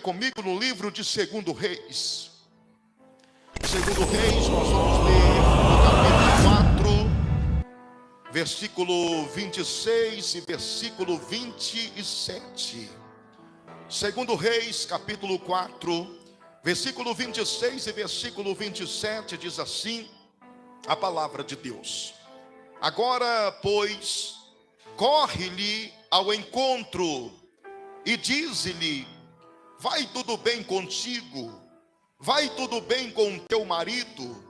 comigo no livro de 2 Reis. 2 Reis, nós vamos ler no capítulo 4, versículo 26 e versículo 27. 2 Reis, capítulo 4, versículo 26 e versículo 27, diz assim a palavra de Deus: Agora, pois, corre-lhe ao encontro e dize-lhe: vai tudo bem contigo? Vai tudo bem com teu marido?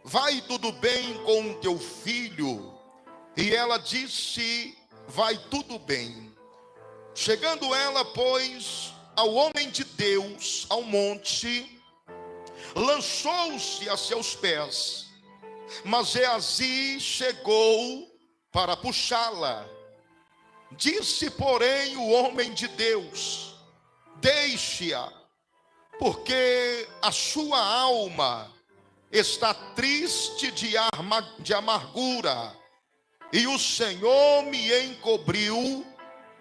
Vai tudo bem com teu filho? E ela disse: vai tudo bem. Chegando ela, pois, ao homem de Deus, ao monte, lançou-se a seus pés, mas Geazi chegou para puxá-la. Disse, porém, o homem de Deus: deixe-a, porque a sua alma está triste de amargura, e o Senhor me encobriu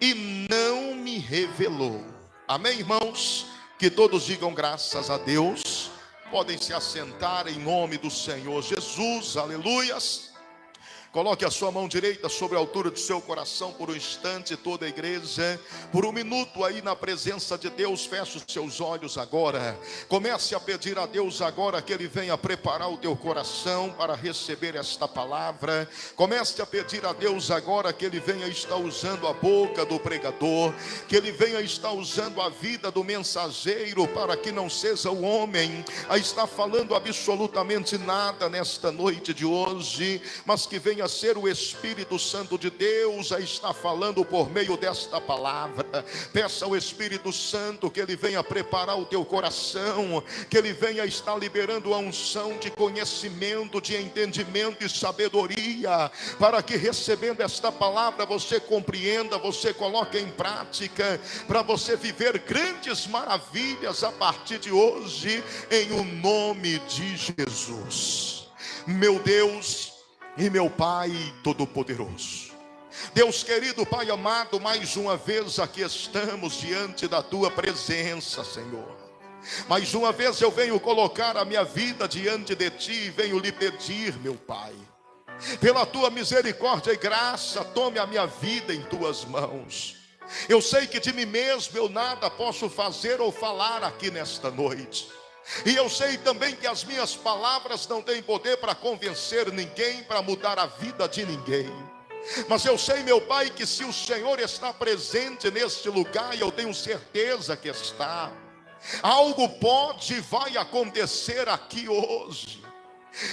e não me revelou. Amém, irmãos? Que todos digam graças a Deus. Podem se assentar em nome do Senhor Jesus. Aleluias. Coloque a sua mão direita sobre a altura do seu coração por um instante, toda a igreja, por um minuto aí na presença de Deus. Feche os seus olhos agora. Comece a pedir a Deus agora que Ele venha preparar o teu coração para receber esta palavra. Comece a pedir a Deus agora que Ele venha estar usando a boca do pregador, que Ele venha estar usando a vida do mensageiro, para que não seja o homem a estar falando absolutamente nada nesta noite de hoje, mas que venha a ser o Espírito Santo de Deus a estar falando por meio desta palavra. Peça ao Espírito Santo que Ele venha preparar o teu coração, que Ele venha estar liberando a unção de conhecimento, de entendimento e sabedoria, para que recebendo esta palavra você compreenda, você coloque em prática, para você viver grandes maravilhas a partir de hoje, em o nome de Jesus. Meu Deus e meu Pai Todo-Poderoso, Deus querido, Pai amado, mais uma vez aqui estamos diante da Tua presença, Senhor. Mais uma vez eu venho colocar a minha vida diante de Ti e venho lhe pedir, meu Pai, pela Tua misericórdia e graça, tome a minha vida em Tuas mãos. Eu sei que de mim mesmo eu nada posso fazer ou falar aqui nesta noite. E eu sei também que as minhas palavras não têm poder para convencer ninguém, para mudar a vida de ninguém. Mas eu sei, meu Pai, que se o Senhor está presente neste lugar, e eu tenho certeza que está, algo pode e vai acontecer aqui hoje.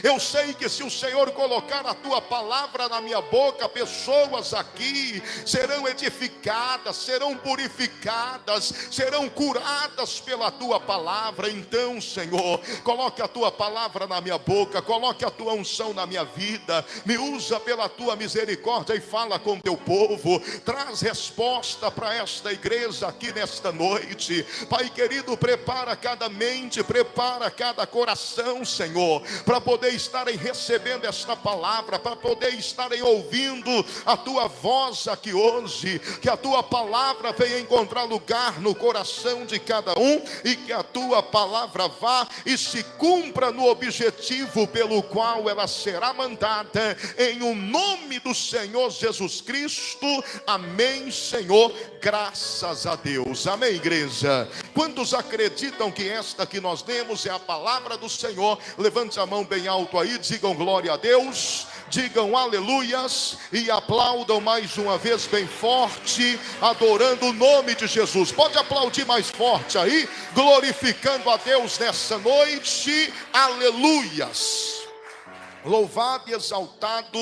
Eu sei que se o Senhor colocar a Tua palavra na minha boca, pessoas aqui serão edificadas, serão purificadas, serão curadas pela Tua palavra. Então, Senhor, coloque a Tua palavra na minha boca, coloque a Tua unção na minha vida, me usa pela Tua misericórdia e fala com Teu povo. Traz resposta para esta igreja aqui nesta noite. Pai querido, prepara cada mente, prepara cada coração, Senhor, para poder estarem recebendo esta palavra, para poder estarem ouvindo a Tua voz aqui hoje. Que a Tua palavra venha encontrar lugar no coração de cada um, e que a Tua palavra vá e se cumpra no objetivo pelo qual ela será mandada, em o nome do Senhor Jesus Cristo. Amém, Senhor. Graças a Deus. Amém, igreja? Quantos acreditam que esta que nós demos é a palavra do Senhor? Levante a mão bem alto aí, digam glória a Deus, digam aleluias e aplaudam mais uma vez bem forte, adorando o nome de Jesus. Pode aplaudir mais forte aí, glorificando a Deus nessa noite. Aleluias. Louvado e exaltado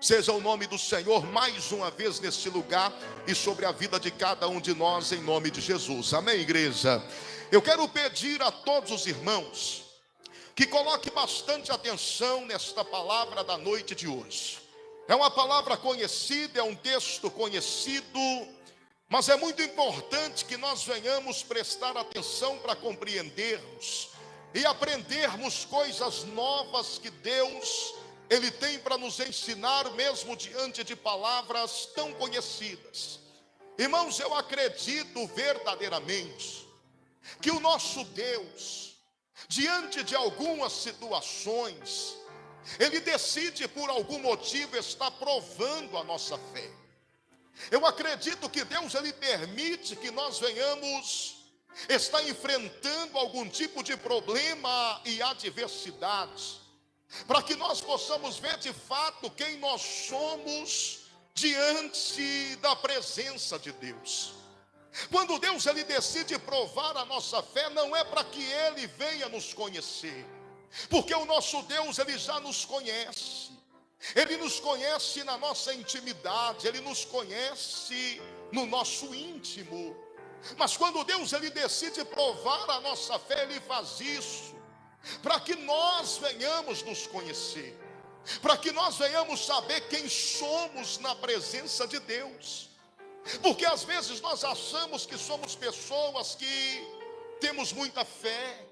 seja o nome do Senhor mais uma vez neste lugar e sobre a vida de cada um de nós, em nome de Jesus. Amém, igreja? Eu quero pedir a todos os irmãos que coloque bastante atenção nesta palavra da noite de hoje. É uma palavra conhecida, é um texto conhecido, mas é muito importante que nós venhamos prestar atenção para compreendermos e aprendermos coisas novas que Deus, Ele tem para nos ensinar, mesmo diante de palavras tão conhecidas. Irmãos, eu acredito verdadeiramente que o nosso Deus, diante de algumas situações, Ele decide por algum motivo estar provando a nossa fé. Eu acredito que Deus, Ele permite que nós venhamos estar enfrentando algum tipo de problema e adversidade, para que nós possamos ver de fato quem nós somos diante da presença de Deus. Quando Deus Ele decide provar a nossa fé, não é para que Ele venha nos conhecer, porque o nosso Deus Ele já nos conhece. Ele nos conhece na nossa intimidade, Ele nos conhece no nosso íntimo. Mas quando Deus Ele decide provar a nossa fé, Ele faz isso para que nós venhamos nos conhecer, para que nós venhamos saber quem somos na presença de Deus. Porque às vezes nós achamos que somos pessoas que temos muita fé,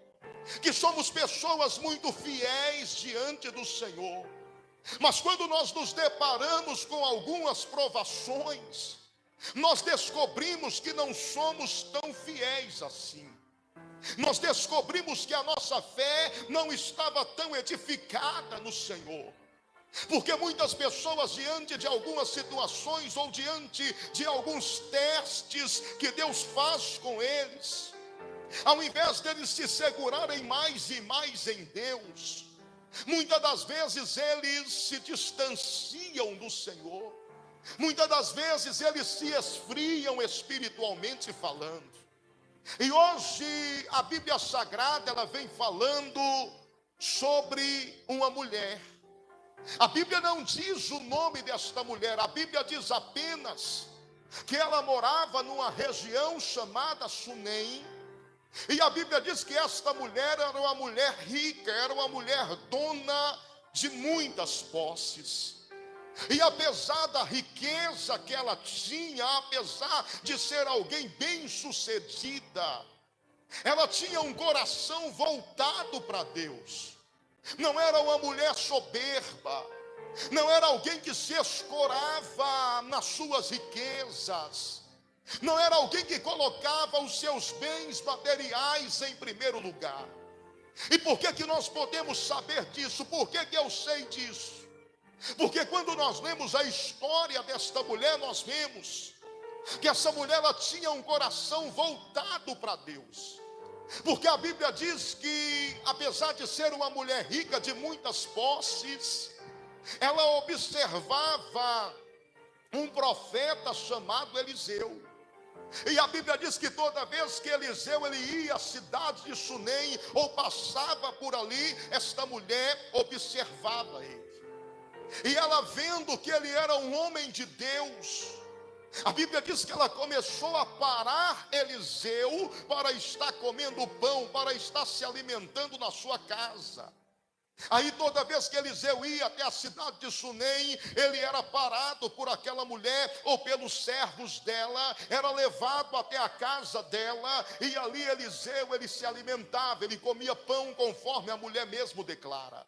que somos pessoas muito fiéis diante do Senhor. Mas quando nós nos deparamos com algumas provações, nós descobrimos que não somos tão fiéis assim. Nós descobrimos que a nossa fé não estava tão edificada no Senhor. Porque muitas pessoas, diante de algumas situações ou diante de alguns testes que Deus faz com eles, ao invés deles se segurarem mais e mais em Deus, muitas das vezes eles se distanciam do Senhor. Muitas das vezes eles se esfriam espiritualmente falando. E hoje a Bíblia Sagrada ela vem falando sobre uma mulher. A Bíblia não diz o nome desta mulher, a Bíblia diz apenas que ela morava numa região chamada Sunem. E a Bíblia diz que esta mulher era uma mulher rica, era uma mulher dona de muitas posses. E apesar da riqueza que ela tinha, apesar de ser alguém bem-sucedida, ela tinha um coração voltado para Deus. Não era uma mulher soberba, não era alguém que se escorava nas suas riquezas, não era alguém que colocava os seus bens materiais em primeiro lugar. E por que nós podemos saber disso? Por que eu sei disso? Porque quando nós lemos a história desta mulher, nós vemos que essa mulher ela tinha um coração voltado para Deus. Porque a Bíblia diz que, apesar de ser uma mulher rica de muitas posses, ela observava um profeta chamado Eliseu. E a Bíblia diz que toda vez que Eliseu ele ia à cidade de Sunem ou passava por ali, esta mulher observava ele. E ela, vendo que ele era um homem de Deus, a Bíblia diz que ela começou a parar Eliseu para estar comendo pão, para estar se alimentando na sua casa. Aí toda vez que Eliseu ia até a cidade de Sunem, ele era parado por aquela mulher ou pelos servos dela, era levado até a casa dela, e ali Eliseu ele se alimentava, ele comia pão conforme a mulher mesmo declara.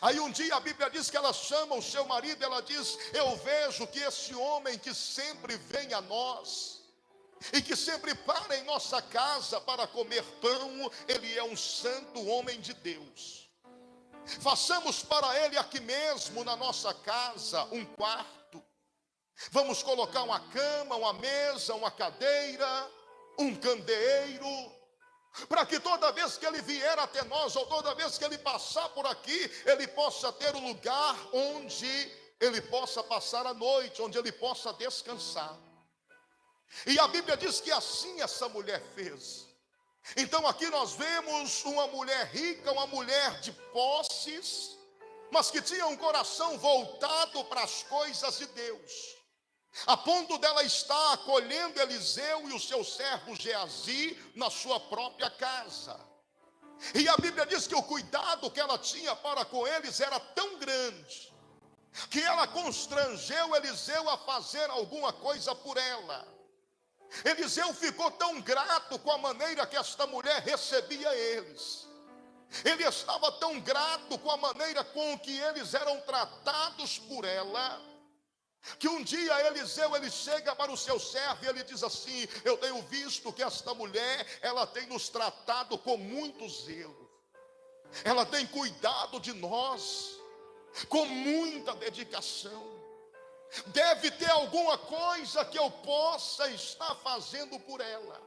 Aí um dia a Bíblia diz que ela chama o seu marido, ela diz: eu vejo que esse homem que sempre vem a nós e que sempre para em nossa casa para comer pão, ele é um santo homem de Deus. Façamos para ele aqui mesmo na nossa casa um quarto. Vamos colocar uma cama, uma mesa, uma cadeira, um candeeiro, para que toda vez que ele vier até nós, ou toda vez que ele passar por aqui, ele possa ter um lugar onde ele possa passar a noite, onde ele possa descansar. E a Bíblia diz que assim essa mulher fez. Então aqui nós vemos uma mulher rica, uma mulher de posses, mas que tinha um coração voltado para as coisas de Deus, a ponto dela estar acolhendo Eliseu e o seu servo Geazi na sua própria casa. E a Bíblia diz que o cuidado que ela tinha para com eles era tão grande, que ela constrangeu Eliseu a fazer alguma coisa por ela. Eliseu ficou tão grato com a maneira que esta mulher recebia eles. Ele estava tão grato com a maneira com que eles eram tratados por ela, Que um dia Eliseu, ele chega para o seu servo e ele diz assim: eu tenho visto que esta mulher, ela tem nos tratado com muito zelo, ela tem cuidado de nós com muita dedicação. Deve ter alguma coisa que eu possa estar fazendo por ela,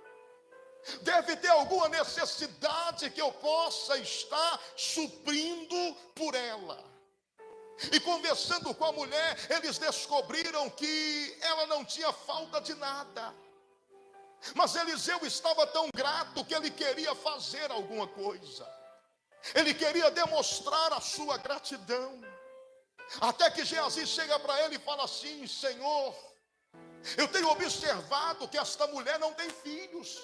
deve ter alguma necessidade que eu possa estar suprindo por ela. E conversando com a mulher, eles descobriram que ela não tinha falta de nada, mas Eliseu estava tão grato que ele queria fazer alguma coisa, ele queria demonstrar a sua gratidão. Até que Geazi chega para ele e fala assim: Senhor, eu tenho observado que esta mulher não tem filhos.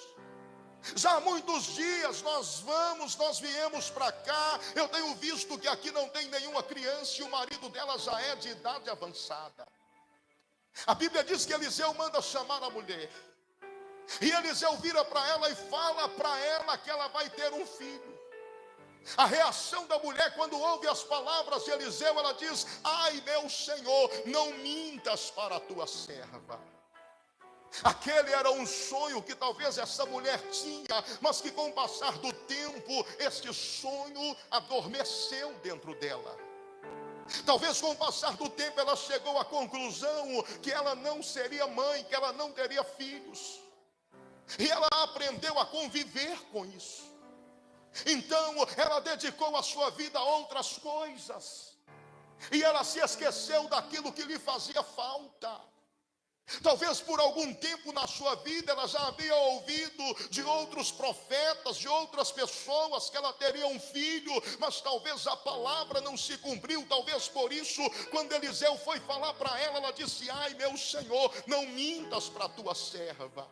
Já há muitos dias nós viemos para cá, eu tenho visto que aqui não tem nenhuma criança e o marido dela já é de idade avançada. A Bíblia diz que Eliseu manda chamar a mulher, e Eliseu vira para ela e fala para ela que ela vai ter um filho. A reação da mulher quando ouve as palavras de Eliseu, ela diz: ai meu Senhor, não mintas para a tua serva. Aquele era um sonho que talvez essa mulher tinha, mas que com o passar do tempo, este sonho adormeceu dentro dela. Talvez com o passar do tempo ela chegou à conclusão que ela não seria mãe, que ela não teria filhos. E ela aprendeu a conviver com isso. Então ela dedicou a sua vida a outras coisas, e ela se esqueceu daquilo que lhe fazia falta. Talvez por algum tempo na sua vida ela já havia ouvido de outros profetas, de outras pessoas, que ela teria um filho, mas talvez a palavra não se cumpriu. Talvez por isso, quando Eliseu foi falar para ela, ela disse: ai meu Senhor, não mintas para a tua serva.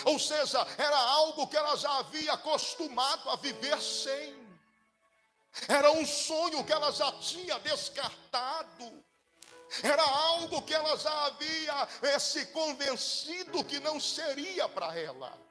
Ou seja, era algo que ela já havia acostumado a viver sem, era um sonho que ela já tinha descartado, era algo que ela já havia se convencido que não seria para ela.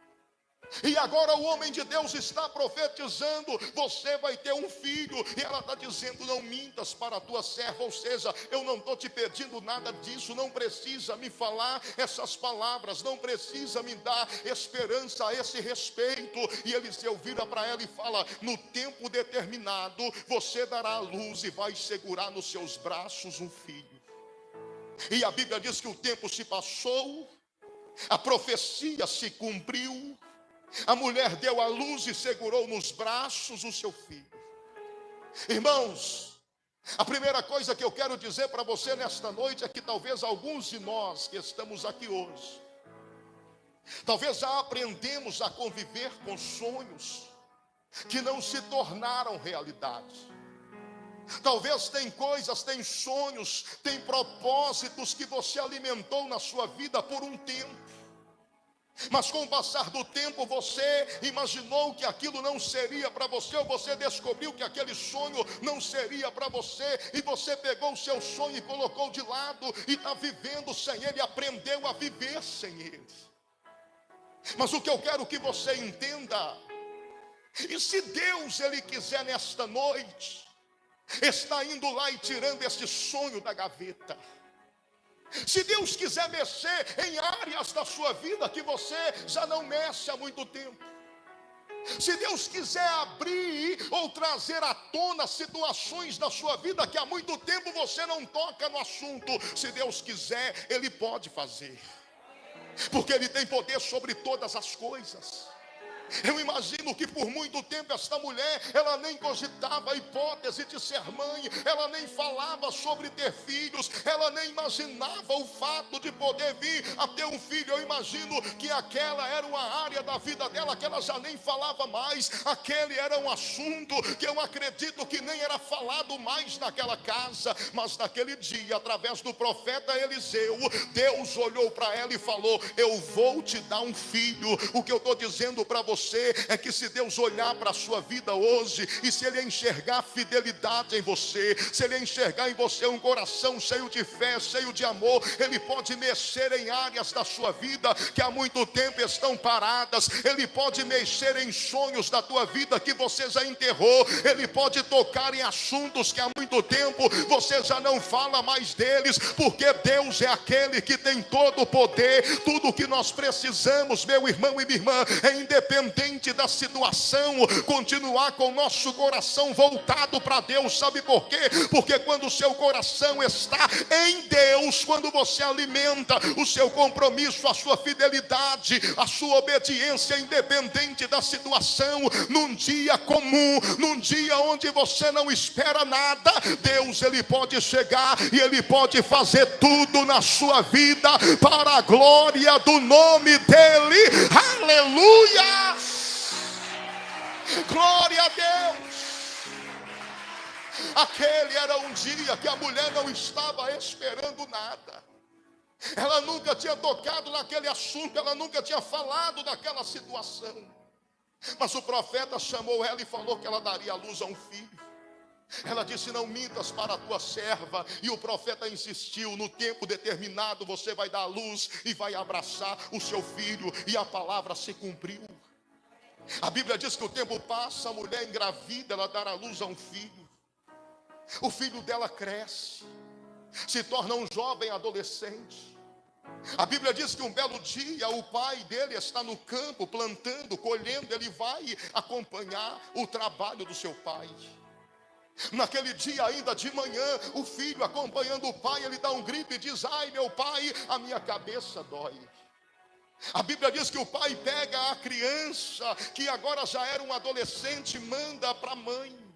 E agora o homem de Deus está profetizando: você vai ter um filho. E ela está dizendo: não mintas para a tua serva. Ou seja, eu não estou te pedindo nada disso, não precisa me falar essas palavras, não precisa me dar esperança a esse respeito. E Eliseu vira para ela e fala: no tempo determinado você dará à luz e vai segurar nos seus braços um filho. E a Bíblia diz que o tempo se passou, a profecia se cumpriu, a mulher deu à luz e segurou nos braços o seu filho. Irmãos, a primeira coisa que eu quero dizer para você nesta noite é que talvez alguns de nós que estamos aqui hoje, talvez já aprendemos a conviver com sonhos que não se tornaram realidade. Talvez tem coisas, tem sonhos, tem propósitos que você alimentou na sua vida por um tempo, mas com o passar do tempo você imaginou que aquilo não seria para você, ou você descobriu que aquele sonho não seria para você, e você pegou o seu sonho e colocou de lado, e está vivendo sem ele, aprendeu a viver sem ele. Mas o que eu quero que você entenda, e se Deus ele quiser nesta noite, está indo lá e tirando esse sonho da gaveta. Se Deus quiser mexer em áreas da sua vida que você já não mexe há muito tempo, se Deus quiser abrir ou trazer à tona situações da sua vida que há muito tempo você não toca no assunto, se Deus quiser, Ele pode fazer, porque Ele tem poder sobre todas as coisas. Eu imagino que por muito tempo esta mulher, ela nem cogitava a hipótese de ser mãe, ela nem falava sobre ter filhos, ela nem imaginava o fato de poder vir a ter um filho. Eu imagino que aquela era uma área da vida dela que ela já nem falava mais, aquele era um assunto que eu acredito que nem era falado mais naquela casa. Mas naquele dia, através do profeta Eliseu, Deus olhou para ela e falou: eu vou te dar um filho. O que eu estou dizendo para você você é que se Deus olhar para a sua vida hoje, e se Ele enxergar fidelidade em você, se Ele enxergar em você um coração cheio de fé, cheio de amor, Ele pode mexer em áreas da sua vida que há muito tempo estão paradas. Ele pode mexer em sonhos da tua vida que você já enterrou. Ele pode tocar em assuntos que há muito tempo você já não fala mais deles, porque Deus é aquele que tem todo o poder. Tudo o que nós precisamos, meu irmão e minha irmã, é independente da situação, continuar com o nosso coração voltado para Deus. Sabe por quê? Porque quando o seu coração está em Deus, quando você alimenta o seu compromisso, a sua fidelidade, a sua obediência, independente da situação, num dia comum, num dia onde você não espera nada, Deus, Ele pode chegar e Ele pode fazer tudo na sua vida para a glória do nome dEle. Aleluia! Glória a Deus! Aquele era um dia que a mulher não estava esperando nada. Ela nunca tinha tocado naquele assunto, ela nunca tinha falado daquela situação. Mas o profeta chamou ela e falou que ela daria à luz a um filho. Ela disse: não mintas para a tua serva. E o profeta insistiu: no tempo determinado você vai dar à luz e vai abraçar o seu filho. E a palavra se cumpriu. A Bíblia diz que o tempo passa, a mulher engravida, ela dá à luz a um filho. O filho dela cresce, se torna um jovem adolescente. A Bíblia diz que um belo dia o pai dele está no campo plantando, colhendo. Ele vai acompanhar o trabalho do seu pai. Naquele dia ainda de manhã, o filho acompanhando o pai, ele dá um grito e diz: ai meu pai, a minha cabeça dói. A Bíblia diz que o pai pega a criança, que agora já era um adolescente, manda para a mãe.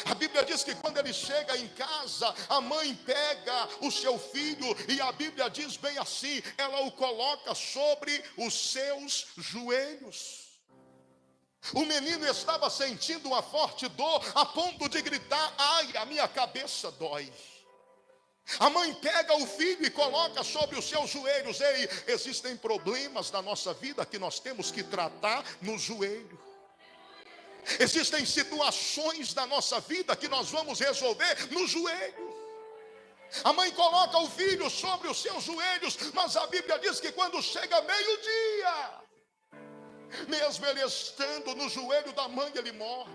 A Bíblia diz que quando ele chega em casa, a mãe pega o seu filho, e a Bíblia diz bem assim, ela o coloca sobre os seus joelhos. O menino estava sentindo uma forte dor, a ponto de gritar: ai, a minha cabeça dói. A mãe pega o filho e coloca sobre os seus joelhos. Ei, existem problemas na nossa vida que nós temos que tratar no joelho. Existem situações da nossa vida que nós vamos resolver no joelho. A mãe coloca o filho sobre os seus joelhos, mas a Bíblia diz que quando chega meio-dia, mesmo ele estando no joelho da mãe, ele morre.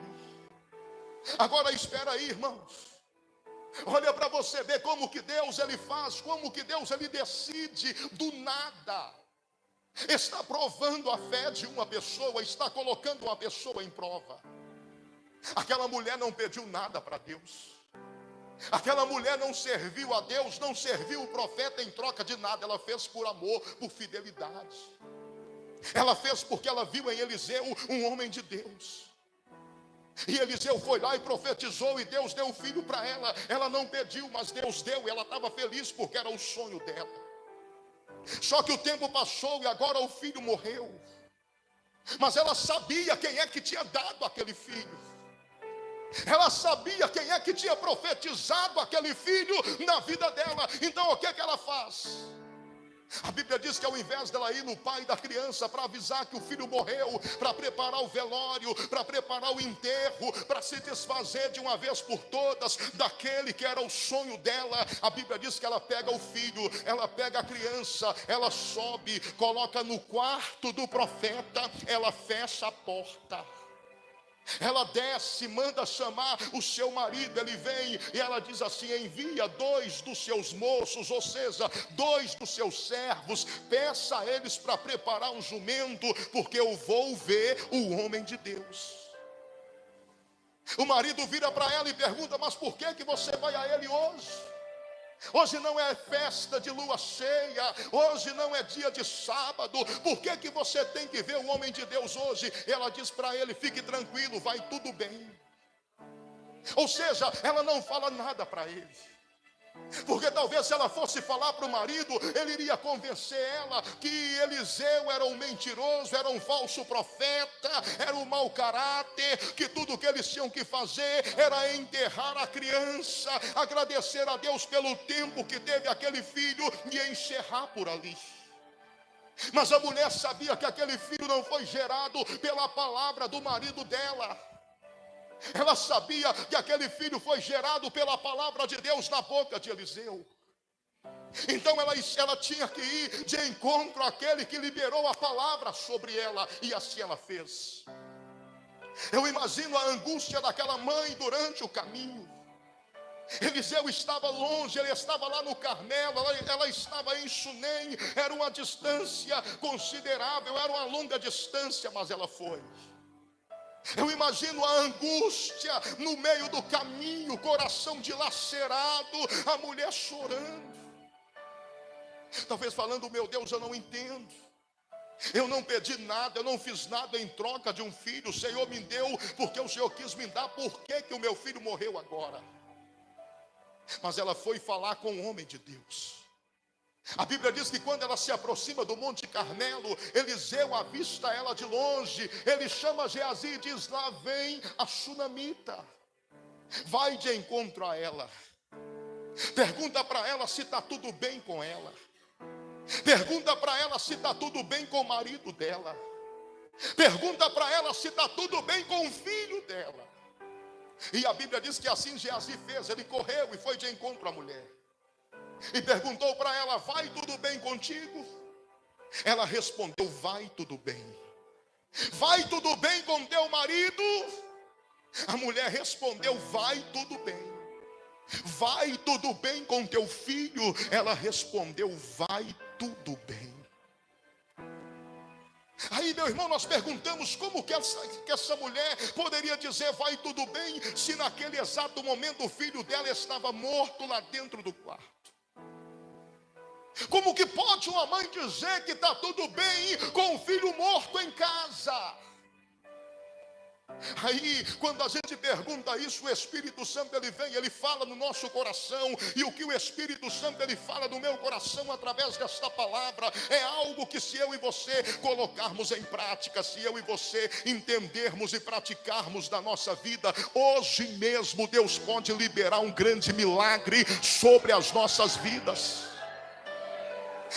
Agora espera aí, irmãos. Olha para você ver como que Deus ele faz, como que Deus ele decide do nada. Está provando a fé de uma pessoa, está colocando uma pessoa em prova. Aquela mulher não pediu nada para Deus. Aquela mulher não serviu a Deus, não serviu o profeta em troca de nada. Ela fez por amor, por fidelidade. Ela fez porque ela viu em Eliseu um homem de Deus. E Eliseu foi lá e profetizou, e Deus deu o filho para ela. Ela não pediu, mas Deus deu, e ela estava feliz porque era o sonho dela. Só que o tempo passou e agora o filho morreu. Mas ela sabia quem é que tinha dado aquele filho. Ela sabia quem é que tinha profetizado aquele filho na vida dela. Então o que é que ela faz? A Bíblia diz que ao invés dela ir no pai da criança para avisar que o filho morreu, para preparar o velório, para preparar o enterro, para se desfazer de uma vez por todas daquele que era o sonho dela, a Bíblia diz que ela pega o filho, ela pega a criança, ela sobe, coloca no quarto do profeta, ela fecha a porta. Ela desce, manda chamar o seu marido, ele vem e ela diz assim: envia 2 dos seus moços, ou seja, 2 dos seus servos, peça a eles para preparar um jumento, porque eu vou ver o homem de Deus. O marido vira para ela e pergunta: mas por que você vai a ele hoje? Hoje não é festa de lua cheia, hoje não é dia de sábado, por que você tem que ver o homem de Deus hoje? Ela diz para ele: fique tranquilo, vai tudo bem. Ou seja, ela não fala nada para ele, porque talvez se ela fosse falar para o marido, ele iria convencer ela que Eliseu era um mentiroso, era um falso profeta, era um mau caráter, que tudo que eles tinham que fazer era enterrar a criança, agradecer a Deus pelo tempo que teve aquele filho e encerrar por ali. Mas a mulher sabia que aquele filho não foi gerado pela palavra do marido dela. Ela sabia que aquele filho foi gerado pela palavra de Deus na boca de Eliseu. Então ela tinha que ir de encontro àquele que liberou a palavra sobre ela. E assim ela fez. Eu imagino a angústia daquela mãe durante o caminho. Eliseu estava longe, ele estava lá no Carmelo, ela estava em Sunem. Era uma distância considerável, era uma longa distância, mas ela foi. Eu imagino a angústia no meio do caminho, coração dilacerado, a mulher chorando. Talvez falando, meu Deus, eu não entendo. Eu não pedi nada, eu não fiz nada em troca de um filho. O Senhor me deu porque o Senhor quis me dar. Por que o meu filho morreu agora? Mas ela foi falar com o homem de Deus. A Bíblia diz que quando ela se aproxima do Monte Carmelo, Eliseu avista ela de longe. Ele chama Geazi e diz: lá vem a sunamita. Vai de encontro a ela. Pergunta para ela se está tudo bem com ela. Pergunta para ela se está tudo bem com o marido dela. Pergunta para ela se está tudo bem com o filho dela. E a Bíblia diz que assim Geazi fez. Ele correu e foi de encontro à mulher. E perguntou para ela: vai tudo bem contigo? Ela respondeu: vai tudo bem. Vai tudo bem com teu marido? A mulher respondeu: vai tudo bem. Vai tudo bem com teu filho? Ela respondeu: vai tudo bem. Aí, meu irmão, nós perguntamos como que essa mulher poderia dizer vai tudo bem, se naquele exato momento o filho dela estava morto lá dentro do quarto. Como que pode uma mãe dizer que está tudo bem com o filho morto em casa? Aí, quando a gente pergunta isso, o Espírito Santo, ele vem, ele fala no nosso coração. E o que o Espírito Santo, ele fala no meu coração através desta palavra, é algo que, se eu e você colocarmos em prática, se eu e você entendermos e praticarmos da nossa vida, hoje mesmo Deus pode liberar um grande milagre sobre as nossas vidas.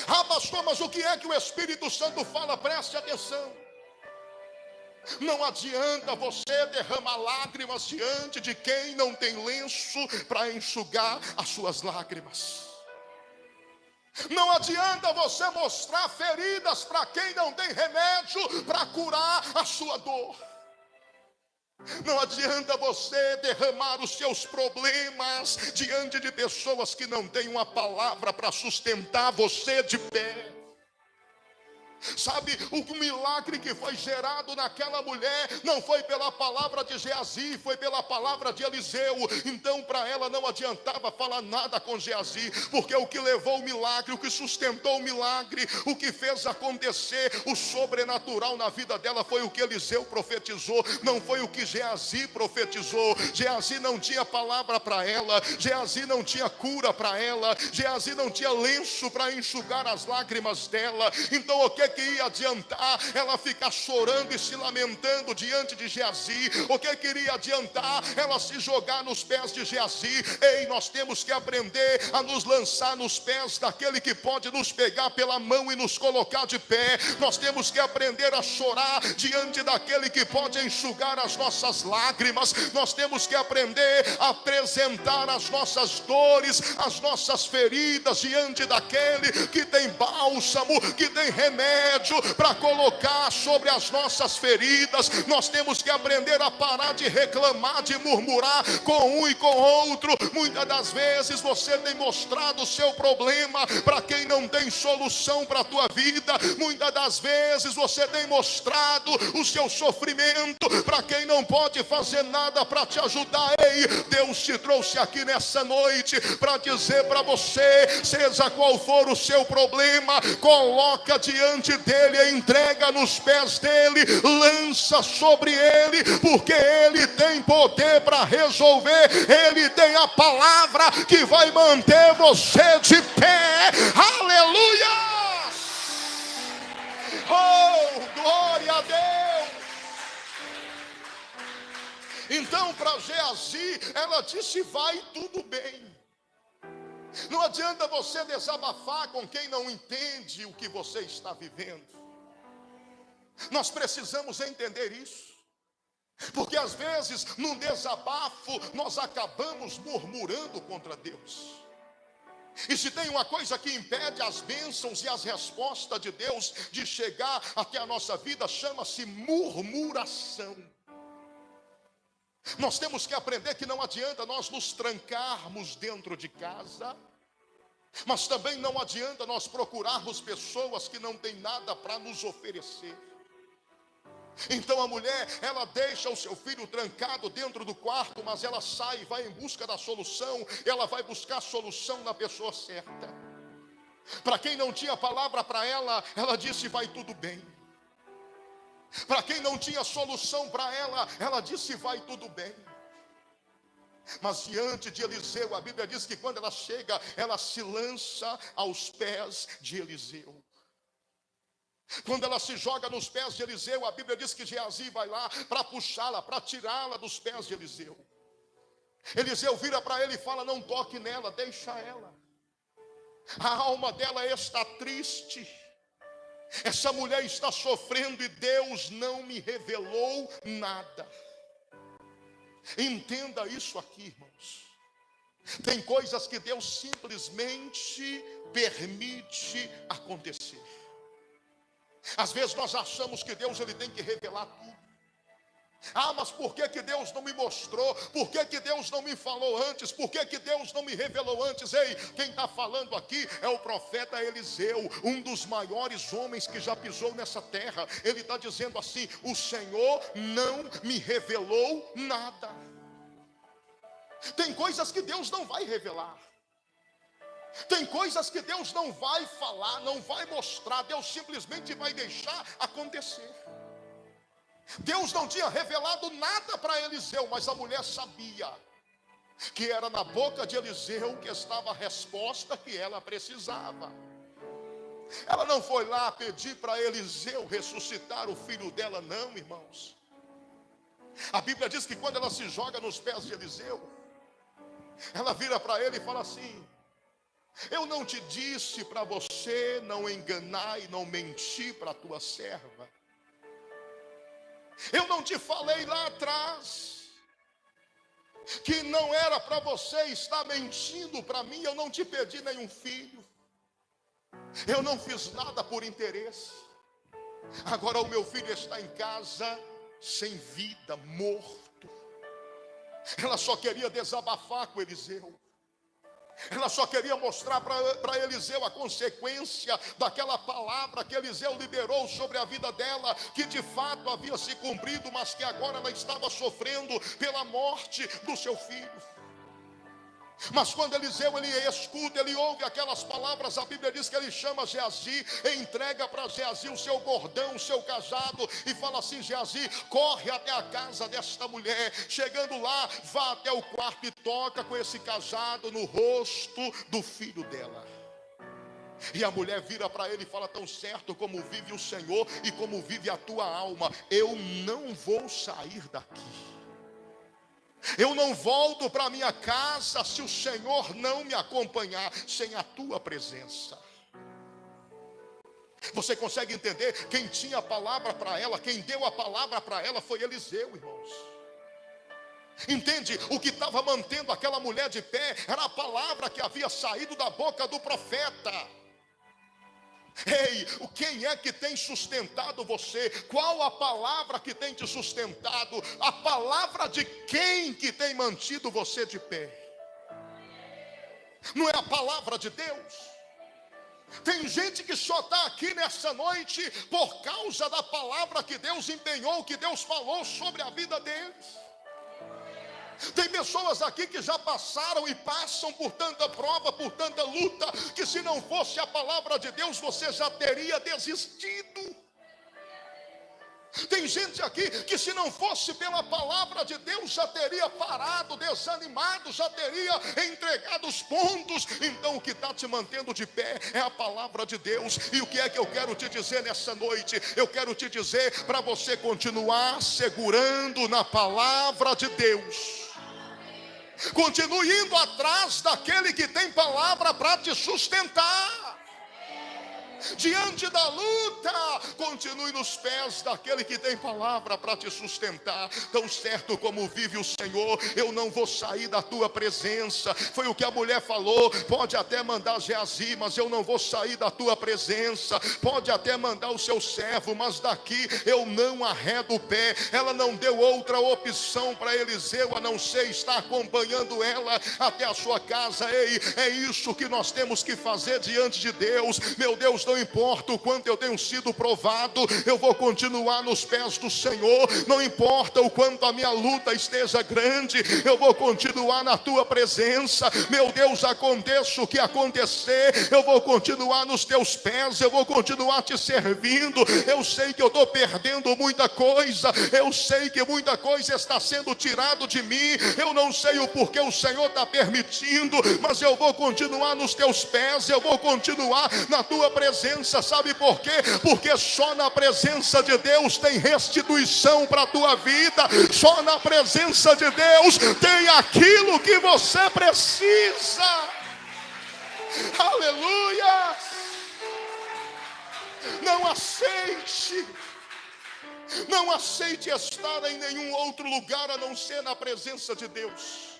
Ah, pastor, mas o que é que o Espírito Santo fala? Preste atenção. Não adianta você derramar lágrimas diante de quem não tem lenço para enxugar as suas lágrimas. Não adianta você mostrar feridas para quem não tem remédio para curar a sua dor. Não adianta você derramar os seus problemas diante de pessoas que não têm uma palavra para sustentar você de pé. Sabe, o milagre que foi gerado naquela mulher não foi pela palavra de Geazi, foi pela palavra de Eliseu. Então para ela não adiantava falar nada com Geazi, porque o que levou o milagre, o que sustentou o milagre, o que fez acontecer o sobrenatural na vida dela foi o que Eliseu profetizou, não foi o que Geazi profetizou. Geazi não tinha palavra para ela, Geazi não tinha cura para ela, Geazi não tinha lenço para enxugar as lágrimas dela. Então o que ia adiantar ela ficar chorando e se lamentando diante de Geazi? O que iria adiantar ela se jogar nos pés de Geazi? Ei, nós temos que aprender a nos lançar nos pés daquele que pode nos pegar pela mão e nos colocar de pé. Nós temos que aprender a chorar diante daquele que pode enxugar as nossas lágrimas. Nós temos que aprender a apresentar as nossas dores, as nossas feridas diante daquele que tem bálsamo, que tem remédio para colocar sobre as nossas feridas. Nós temos que aprender a parar de reclamar, de murmurar com um e com outro. Muitas das vezes você tem mostrado o seu problema para quem não tem solução para a tua vida. Muitas das vezes você tem mostrado o seu sofrimento para quem não pode fazer nada para te ajudar. Ei, Deus te trouxe aqui nessa noite para dizer para você, seja qual for o seu problema, coloca diante dele, entrega nos pés dele, lança sobre ele, porque ele tem poder para resolver. Ele tem a palavra que vai manter você de pé. Aleluia! Oh, glória a Deus! Então para Geazi ela disse: vai tudo bem. Não adianta você desabafar com quem não entende o que você está vivendo. Nós precisamos entender isso. Porque às vezes, num desabafo, nós acabamos murmurando contra Deus. E se tem uma coisa que impede as bênçãos e as respostas de Deus de chegar até a nossa vida, chama-se murmuração. Nós temos que aprender que não adianta nós nos trancarmos dentro de casa, mas também não adianta nós procurarmos pessoas que não têm nada para nos oferecer. Então a mulher, ela deixa o seu filho trancado dentro do quarto, mas ela sai e vai em busca da solução. Ela vai buscar a solução na pessoa certa. Para quem não tinha palavra para ela, ela disse: vai tudo bem. Para quem não tinha solução para ela, ela disse: vai tudo bem. Mas diante de Eliseu, a Bíblia diz que quando ela chega, ela se lança aos pés de Eliseu. Quando ela se joga nos pés de Eliseu, a Bíblia diz que Geazi vai lá para puxá-la, para tirá-la dos pés de Eliseu. Eliseu vira para ele e fala: não toque nela, deixa ela. A alma dela está triste. Essa mulher está sofrendo e Deus não me revelou nada. Entenda isso aqui, irmãos. Tem coisas que Deus simplesmente permite acontecer. Às vezes nós achamos que Deus ele tem que revelar tudo. Ah, mas por que Deus não me mostrou? Por que Deus não me falou antes? Por que Deus não me revelou antes? Ei, quem está falando aqui é o profeta Eliseu, um dos maiores homens que já pisou nessa terra. Ele está dizendo assim: o Senhor não me revelou nada. Tem coisas que Deus não vai revelar. Tem coisas que Deus não vai falar, não vai mostrar. Deus simplesmente vai deixar acontecer. Deus não tinha revelado nada para Eliseu, mas a mulher sabia que era na boca de Eliseu que estava a resposta que ela precisava. Ela não foi lá pedir para Eliseu ressuscitar o filho dela, não, irmãos. A Bíblia diz que quando ela se joga nos pés de Eliseu, ela vira para ele e fala assim: eu não te disse para você não enganar e não mentir para a tua serva? Eu não te falei lá atrás que não era para você estar mentindo para mim? Eu não te pedi nenhum filho. Eu não fiz nada por interesse. Agora o meu filho está em casa sem vida, morto. Ela só queria desabafar com Eliseu. Ela só queria mostrar para Eliseu a consequência daquela palavra que Eliseu liberou sobre a vida dela, que de fato havia se cumprido, mas que agora ela estava sofrendo pela morte do seu filho. Mas quando Eliseu ele escuta, ele ouve aquelas palavras, a Bíblia diz que ele chama Geazi, entrega para Geazi o seu bordão, o seu cajado, e fala assim: Geazi, corre até a casa desta mulher. Chegando lá, vá até o quarto e toca com esse cajado no rosto do filho dela. E a mulher vira para ele e fala: tão certo como vive o Senhor e como vive a tua alma, eu não vou sair daqui. Eu não volto para minha casa se o Senhor não me acompanhar, sem a tua presença. Você consegue entender? Quem tinha a palavra para ela, quem deu a palavra para ela foi Eliseu, irmãos. Entende? O que estava mantendo aquela mulher de pé era a palavra que havia saído da boca do profeta. Ei, quem é que tem sustentado você? Qual a palavra que tem te sustentado? A palavra de quem que tem mantido você de pé? Não é a palavra de Deus? Tem gente que só está aqui nessa noite por causa da palavra que Deus empenhou, que Deus falou sobre a vida deles. Tem pessoas aqui que já passaram e passam por tanta prova, por tanta luta, que se não fosse a palavra de Deus, você já teria desistido. Tem gente aqui que se não fosse pela palavra de Deus, já teria parado, desanimado, já teria entregado os pontos. Então o que está te mantendo de pé é a palavra de Deus. E o que é que eu quero te dizer nessa noite? Eu quero te dizer para você continuar segurando na palavra de Deus. Continue indo atrás daquele que tem palavra para te sustentar. Diante da luta, continue nos pés daquele que tem palavra para te sustentar. Tão certo como vive o Senhor, eu não vou sair da tua presença. Foi o que a mulher falou. Pode até mandar Geazi, mas eu não vou sair da tua presença. Pode até mandar o seu servo, mas daqui eu não arredo o pé. Ela não deu outra opção para Eliseu a não ser estar acompanhando ela até a sua casa. Ei, é isso que nós temos que fazer diante de Deus. Meu Deus, não importa o quanto eu tenho sido provado, eu vou continuar nos pés do Senhor. Não importa o quanto a minha luta esteja grande, eu vou continuar na tua presença. Meu Deus, aconteça o que acontecer, eu vou continuar nos teus pés, eu vou continuar te servindo. Eu sei que eu estou perdendo muita coisa, eu sei que muita coisa está sendo tirado de mim, eu não sei o porquê o Senhor está permitindo, mas eu vou continuar nos teus pés, eu vou continuar na tua presença. Sabe por quê? Porque só na presença de Deus tem restituição para a tua vida. Só na presença de Deus tem aquilo que você precisa. Aleluia! Não aceite estar em nenhum outro lugar a não ser na presença de Deus.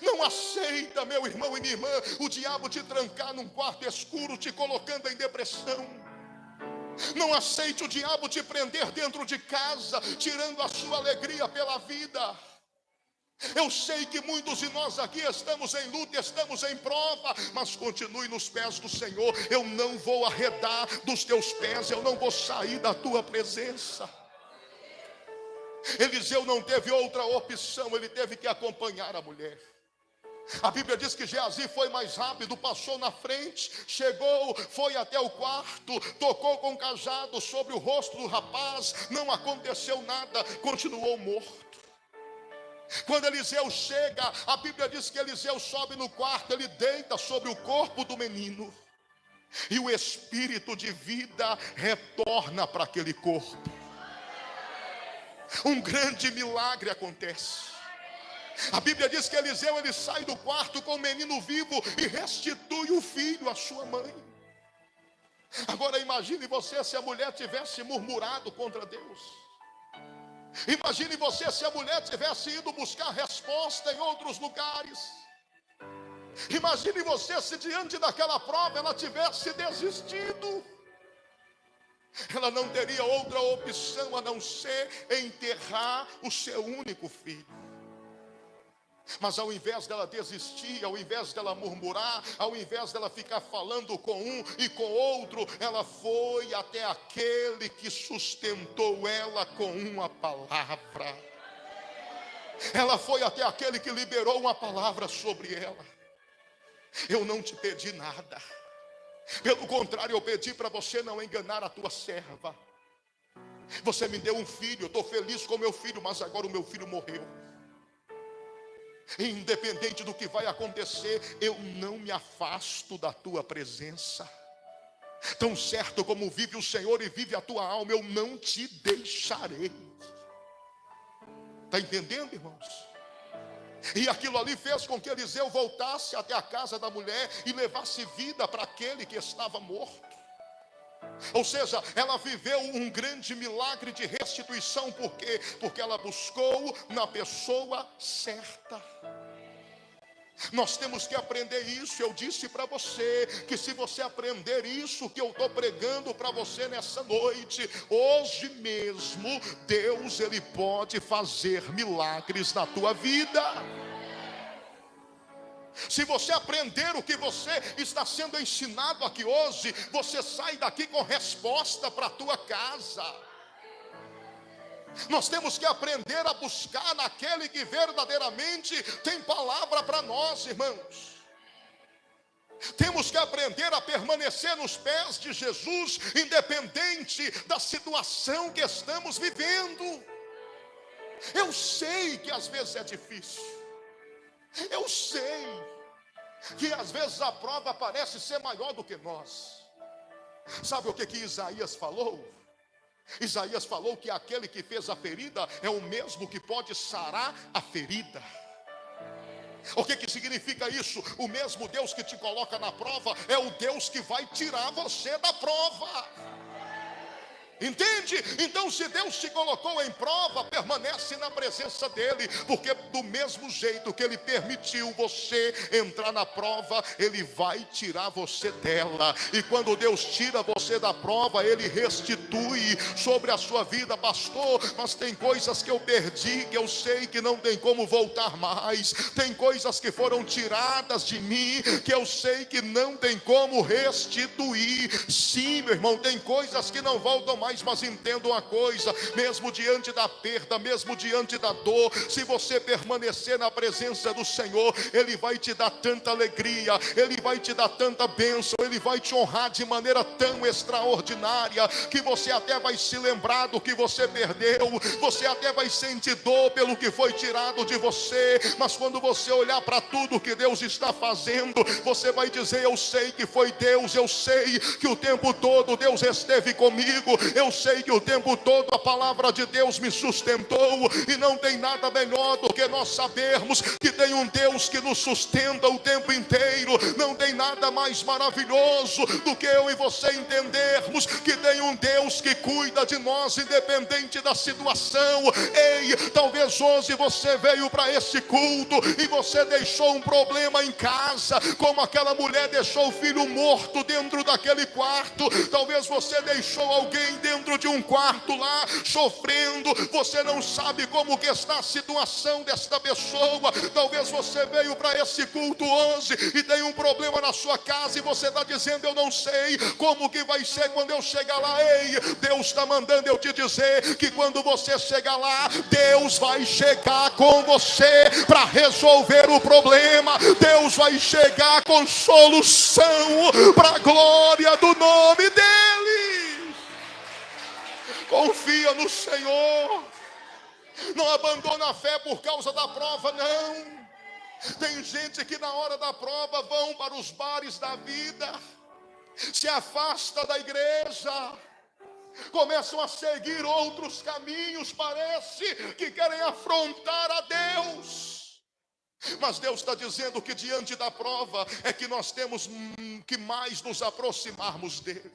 Não aceita, meu irmão e minha irmã, o diabo te trancar num quarto escuro, te colocando em depressão. Não aceite o diabo te prender dentro de casa, tirando a sua alegria pela vida. Eu sei que muitos de nós aqui estamos em luta, estamos em prova, mas continue nos pés do Senhor. Eu não vou arredar dos teus pés, eu não vou sair da tua presença. Eliseu não teve outra opção, ele teve que acompanhar a mulher. A Bíblia diz que Geazi foi mais rápido, passou na frente, chegou, foi até o quarto, tocou com o cajado sobre o rosto do rapaz, não aconteceu nada, continuou morto. Quando Eliseu chega, a Bíblia diz que Eliseu sobe no quarto, ele deita sobre o corpo do menino, e o espírito de vida retorna para aquele corpo. Um grande milagre acontece. A Bíblia diz que Eliseu, ele sai do quarto com o menino vivo e restitui o filho à sua mãe. Agora imagine você se a mulher tivesse murmurado contra Deus. Imagine você se a mulher tivesse ido buscar resposta em outros lugares. Imagine você se diante daquela prova ela tivesse desistido. Ela não teria outra opção a não ser enterrar o seu único filho. Mas ao invés dela desistir, ao invés dela murmurar, ao invés dela ficar falando com um e com outro, ela foi até aquele que sustentou ela com uma palavra. Ela foi até aquele que liberou uma palavra sobre ela. Eu não te pedi nada. Pelo contrário, eu pedi para você não enganar a tua serva. Você me deu um filho, eu estou feliz com meu filho, mas agora o meu filho morreu. Independente do que vai acontecer, eu não me afasto da tua presença. Tão certo como vive o Senhor e vive a tua alma, eu não te deixarei. Está entendendo, irmãos? E aquilo ali fez com que Eliseu voltasse até a casa da mulher e levasse vida para aquele que estava morto. Ou seja, ela viveu um grande milagre de restituição. Por quê? Porque ela buscou na pessoa certa. Nós temos que aprender isso. Eu disse para você que se você aprender isso que eu estou pregando para você nessa noite, hoje mesmo Deus, Ele pode fazer milagres na tua vida. Se você aprender o que você está sendo ensinado aqui hoje, você sai daqui com resposta para a tua casa. Nós temos que aprender a buscar naquele que verdadeiramente tem palavra para nós, irmãos. Temos que aprender a permanecer nos pés de Jesus, independente da situação que estamos vivendo. Eu sei que às vezes é difícil. Eu sei que às vezes a prova parece ser maior do que nós. Sabe o que Isaías falou? Isaías falou que aquele que fez a ferida é o mesmo que pode sarar a ferida. O que significa isso? O mesmo Deus que te coloca na prova é o Deus que vai tirar você da prova. Entende? Então, se Deus te colocou em prova, permanece na presença dele, porque do mesmo jeito que ele permitiu você entrar na prova, ele vai tirar você dela. E quando Deus tira você da prova, ele restitui sobre a sua vida. Pastor, mas tem coisas que eu perdi, que eu sei que não tem como voltar mais. Tem coisas que foram tiradas de mim, que eu sei que não tem como restituir. Sim, meu irmão, tem coisas que não voltam mais. Mas entenda uma coisa, mesmo diante da perda, mesmo diante da dor, se você permanecer na presença do Senhor, ele vai te dar tanta alegria, ele vai te dar tanta bênção, ele vai te honrar de maneira tão extraordinária, que você até vai se lembrar do que você perdeu, você até vai sentir dor pelo que foi tirado de você, mas quando você olhar para tudo que Deus está fazendo, você vai dizer: eu sei que foi Deus, eu sei que o tempo todo Deus esteve comigo, eu sei que o tempo todo a palavra de Deus me sustentou. E não tem nada melhor do que nós sabermos que tem um Deus que nos sustenta o tempo inteiro. Não tem nada mais maravilhoso do que eu e você entendermos que tem um Deus que cuida de nós independente da situação. Ei, talvez hoje você veio para esse culto e você deixou um problema em casa, como aquela mulher deixou o filho morto dentro daquele quarto. Talvez você deixou alguém dentro de um quarto lá, sofrendo. Você não sabe como que está a situação desta pessoa. Talvez você veio para esse culto hoje e tem um problema na sua casa e você está dizendo: eu não sei como que vai ser quando eu chegar lá. Ei, Deus está mandando eu te dizer que quando você chegar lá, Deus vai chegar com você para resolver o problema. Deus vai chegar com solução para a glória do nome dele. Confia no Senhor. Não abandona a fé por causa da prova, não. Tem gente que na hora da prova vão para os bares da vida, se afasta da igreja, começam a seguir outros caminhos, parece que querem afrontar a Deus. Mas Deus está dizendo que diante da prova é que nós temos que mais nos aproximarmos dele.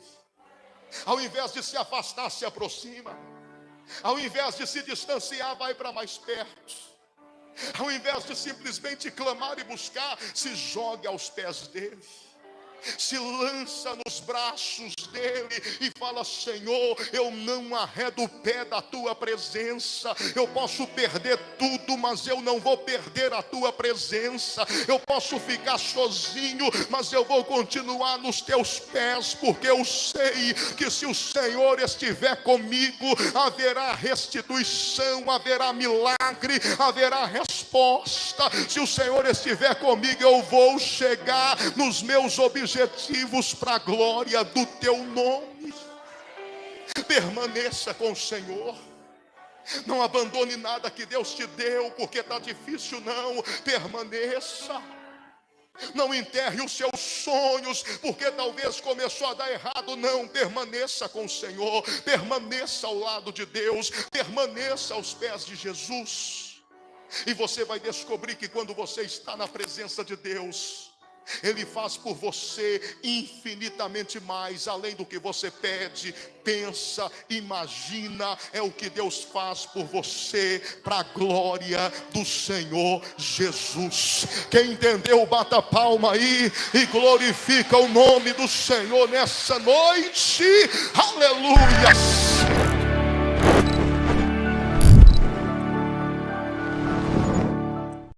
Ao invés de se afastar, se aproxima. Ao invés de se distanciar, vai para mais perto. Ao invés de simplesmente clamar e buscar, se jogue aos pés dele. Se lança nos braços dele e fala: Senhor, eu não arredo o pé da tua presença. Eu posso perder tudo, mas eu não vou perder a tua presença. Eu posso ficar sozinho, mas eu vou continuar nos teus pés, porque eu sei que se o Senhor estiver comigo, haverá restituição, haverá milagre, haverá resposta. Se o Senhor estiver comigo, eu vou chegar nos meus objetivos para a glória do teu nome. Permaneça com o Senhor. Não abandone nada que Deus te deu porque está difícil, não. Permaneça. Não enterre os seus sonhos porque talvez começou a dar errado. Não, permaneça com o Senhor. Permaneça ao lado de Deus. Permaneça aos pés de Jesus. E você vai descobrir que quando você está na presença de Deus, Ele faz por você infinitamente mais, além do que você pede, pensa, imagina. É o que Deus faz por você, para a glória do Senhor Jesus. Quem entendeu, bata a palma aí e glorifica o nome do Senhor nessa noite. Aleluia.